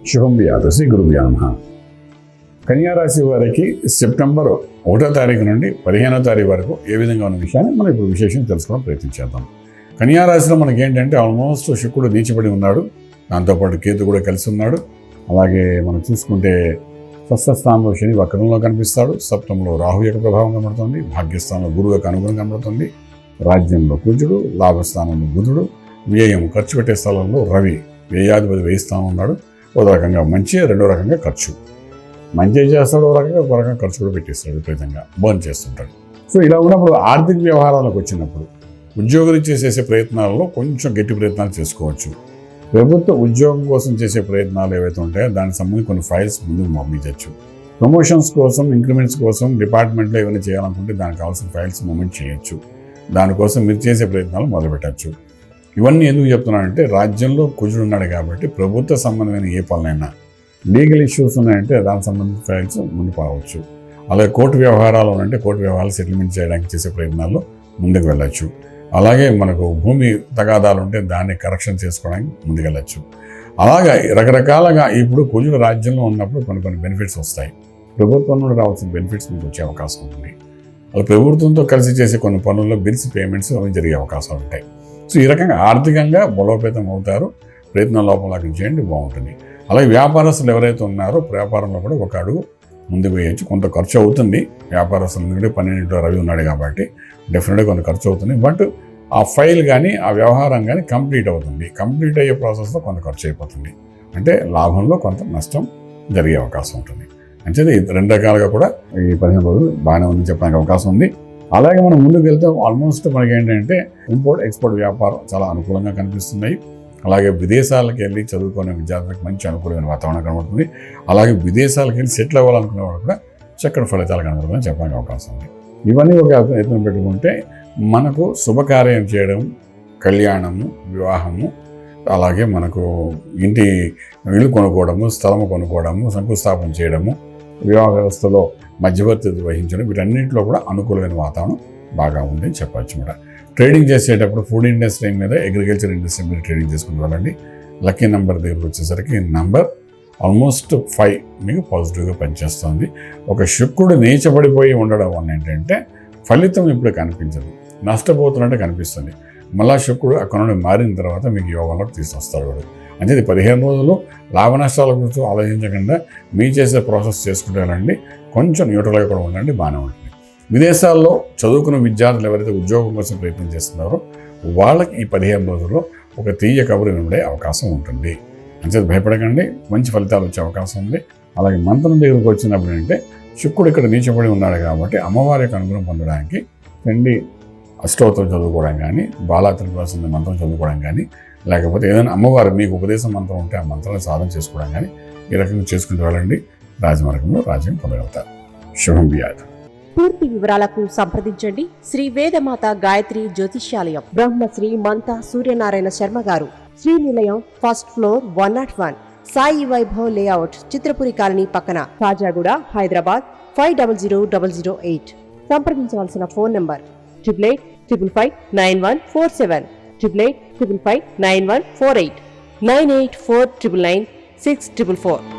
శుభం వ్యాధి శ్రీ గురుభ్యో నమః. కన్యారాశి వారికి సెప్టెంబర్ 1వ తారీఖు నుండి 15వ తారీఖు వరకు ఏ విధంగా ఉన్న విషయాన్ని మనం ఇప్పుడు విశేషం తెలుసుకోవడం ప్రయత్నించేద్దాం. కన్యారాశిలో మనకి ఏంటంటే ఆల్మోస్ట్ శుక్రుడు నీచబడి ఉన్నాడు, దాంతోపాటు కేతు కూడా కలిసి ఉన్నాడు. అలాగే మనం చూసుకుంటే షష్ఠ స్థానంలో శని వక్రంలో కనిపిస్తాడు, సప్తమంలో రాహు యొక్క ప్రభావం కనబడుతుంది, భాగ్యస్థానంలో గురువు యొక్క అనుగుణం కనబడుతుంది, రాజ్యంలో కుజుడు, లాభస్థానంలో బుధుడు, వ్యయం ఖర్చు పెట్టే స్థలంలో రవి వ్యయాధిపతి వ్యయ స్థానం ఉన్నాడు. ఒక రకంగా మంచి, రెండో రకంగా ఖర్చు. మంచి చేస్తాడు, ఒక రకంగా ఖర్చు కూడా పెట్టేస్తాడు, విపరీతంగా బర్న్ చేస్తుంటాడు. సో ఇలా ఉన్నప్పుడు ఆర్థిక వ్యవహారాలకు వచ్చినప్పుడు ఉద్యోగరీత్యా చేసే ప్రయత్నాలలో కొంచెం గట్టి ప్రయత్నాలు చేసుకోవచ్చు. ప్రభుత్వ ఉద్యోగం కోసం చేసే ప్రయత్నాలు ఏవైతే ఉంటాయో దానికి సంబంధించి కొన్ని ఫైల్స్ ముందుకు పంపించవచ్చు. ప్రమోషన్స్ కోసం, ఇంక్రిమెంట్స్ కోసం డిపార్ట్మెంట్లో ఏమైనా చేయాలనుకుంటే దానికి కావాల్సిన ఫైల్స్ మూమెంట్ చేయొచ్చు. దానికోసం మీరు చేసే ప్రయత్నాలు మొదలుపెట్టచ్చు. ఇవన్నీ ఎందుకు చెప్తున్నానంటే రాజ్యంలో కుజుడు ఉన్నాడు కాబట్టి ప్రభుత్వ సంబంధమైన ఏ పనులైనా, లీగల్ ఇష్యూస్ ఉన్నాయంటే దానికి సంబంధించిన ఫైల్స్ ముందు పోవచ్చు. అలాగే కోర్టు వ్యవహారాలు ఉన్నాయంటే కోర్టు వ్యవహారాలు సెటిల్మెంట్ చేయడానికి చేసే ప్రయత్నాల్లో ముందుకు వెళ్ళచ్చు. అలాగే మనకు భూమి తగాదాలు ఉంటే దాన్ని కరెక్షన్ చేసుకోవడానికి ముందుకెళ్ళచ్చు. అలాగా రకరకాలుగా ఇప్పుడు కుజుడు రాజ్యంలో ఉన్నప్పుడు కొన్ని బెనిఫిట్స్ వస్తాయి. ప్రభుత్వం నుండి రావాల్సిన బెనిఫిట్స్ మీకు వచ్చే అవకాశం ఉంటుంది. అలా ప్రభుత్వంతో కలిసి చేసే కొన్ని పనుల్లో బిల్స్ పేమెంట్స్ అవి జరిగే అవకాశాలు ఉంటాయి. సో ఈ రకంగా ఆర్థికంగా బలోపేతం అవుతారు. ప్రయత్నం లోపలకి చేయండి, బాగుంటుంది. అలాగే వ్యాపారస్తులు ఎవరైతే ఉన్నారో వ్యాపారంలో కూడా ఒక అడుగు ముందుకు వేయచ్చు. కొంత ఖర్చు అవుతుంది వ్యాపారస్తులు, ఎందుకంటే 12 రవి ఉన్నాడు కాబట్టి డెఫినెట్గా కొంత ఖర్చు అవుతుంది. బట్ ఆ ఫైల్ కానీ ఆ వ్యవహారం కానీ కంప్లీట్ అవుతుంది. కంప్లీట్ అయ్యే ప్రాసెస్లో కొంత ఖర్చు అయిపోతుంది. అంటే లాభంలో కొంత నష్టం జరిగే అవకాశం ఉంటుంది. అంటే రెండు రకాలుగా కూడా ఈ 15 రోజులు బాగానే ఉందని చెప్పడానికి అవకాశం ఉంది. అలాగే మనం ముందుకు వెళ్తే ఆల్మోస్ట్ మనకి ఏంటంటే ఇంపోర్ట్ ఎక్స్పోర్ట్ వ్యాపారం చాలా అనుకూలంగా కనిపిస్తున్నాయి. అలాగే విదేశాలకు వెళ్ళి చదువుకునే విద్యార్థులకు మంచి అనుకూలమైన వాతావరణం కనబడుతుంది. అలాగే విదేశాలకు వెళ్ళి సెటిల్ అవ్వాలనుకునే వాళ్ళు కూడా చక్కటి ఫలితాలు కనబడుతుందని చెప్పడానికి అవకాశం ఉంది. ఇవన్నీ ఒక ఎత్తున పెట్టుకుంటే మనకు శుభకార్యం చేయడం, కళ్యాణము, వివాహము, అలాగే మనకు ఇంటి ఇల్లు కొనుక్కోవడము, స్థలము కొనుక్కోవడము, శంకుస్థాపన చేయడము, వివాహ వ్యవస్థలో మధ్యవర్తి వహించడం, వీటన్నింటిలో కూడా అనుకూలమైన వాతావరణం బాగా ఉందని చెప్పచ్చు అన్నమాట. ట్రేడింగ్ చేసేటప్పుడు ఫుడ్ ఇండస్ట్రీ మీద, అగ్రికల్చర్ ఇండస్ట్రీ మీద ట్రేడింగ్ చేసుకుని వెళ్ళండి. లక్కీ నెంబర్ దగ్గరకు వచ్చేసరికి నంబర్ ఆల్మోస్ట్ 5 మీకు పాజిటివ్గా పనిచేస్తుంది. ఒక శుక్రుడు నీచబడిపోయి ఉండడం వల్ల ఏంటంటే ఫలితం ఇప్పుడు కనిపించదు, నష్టపోతున్నట్టు కనిపిస్తుంది. మళ్ళా శుక్రుడు అక్కడ నుండి మారిన తర్వాత మీకు యోగంలోకి తీసుకొస్తాడు వాడు. అంటే 15 రోజులు లాభ నష్టాల గురించి ఆలోచించకుండా మీ చేసే ప్రాసెస్ చేసుకుంటే వెళ్ళండి. కొంచెం న్యూట్రల్గా కూడా ఉండండి, బాగానే ఉంటుంది. విదేశాల్లో చదువుకున్న విద్యార్థులు ఎవరైతే ఉద్యోగం కోసం ప్రయత్నం చేస్తున్నారో వాళ్ళకి ఈ 15 రోజుల్లో ఒక తీయ కబురు వినబడే అవకాశం ఉంటుంది. అంతే భయపడకండి, మంచి ఫలితాలు వచ్చే అవకాశం ఉంది. అలాగే మంత్రం దగ్గరకు వచ్చినప్పుడు అంటే శుక్రుడు ఇక్కడ నీచబడి ఉన్నాడు కాబట్టి అమ్మవారి యొక్క అనుగ్రహం పొందడానికి చండీ అష్టోత్తరం చదువుకోవడం కానీ, బాలా త్రిపుర మంత్రం చదువుకోవడం కానీ, లేకపోతే ఏదైనా అమ్మవారు మీకు ఉపదేశం మంత్రం ఉంటే ఆ మంత్రాన్ని సాధన చేసుకోవడం కానీ ఈ రకంగా చేసుకుంటూ వెళ్ళండి. రాజమార్గంలో రాజ్యం పొందగలుగుతారు. శుభం వ్యాధి. పూర్తి వివరాలకు సంప్రదించండి శ్రీ వేదమాత గాయత్రి జ్యోతిష్యాలయం, Brahmasri మంతా Suryanarayana Sharma garu, Srinilayam, first floor, 101, Sai Vaibhav layout, Chitrapuri colony పక్కన, కాజాగూడ, హైదరాబాద్ 500008. సంప్రదించవలసిన ఫోన్ నంబర్ 8855559147, 8855559148, 9849996644.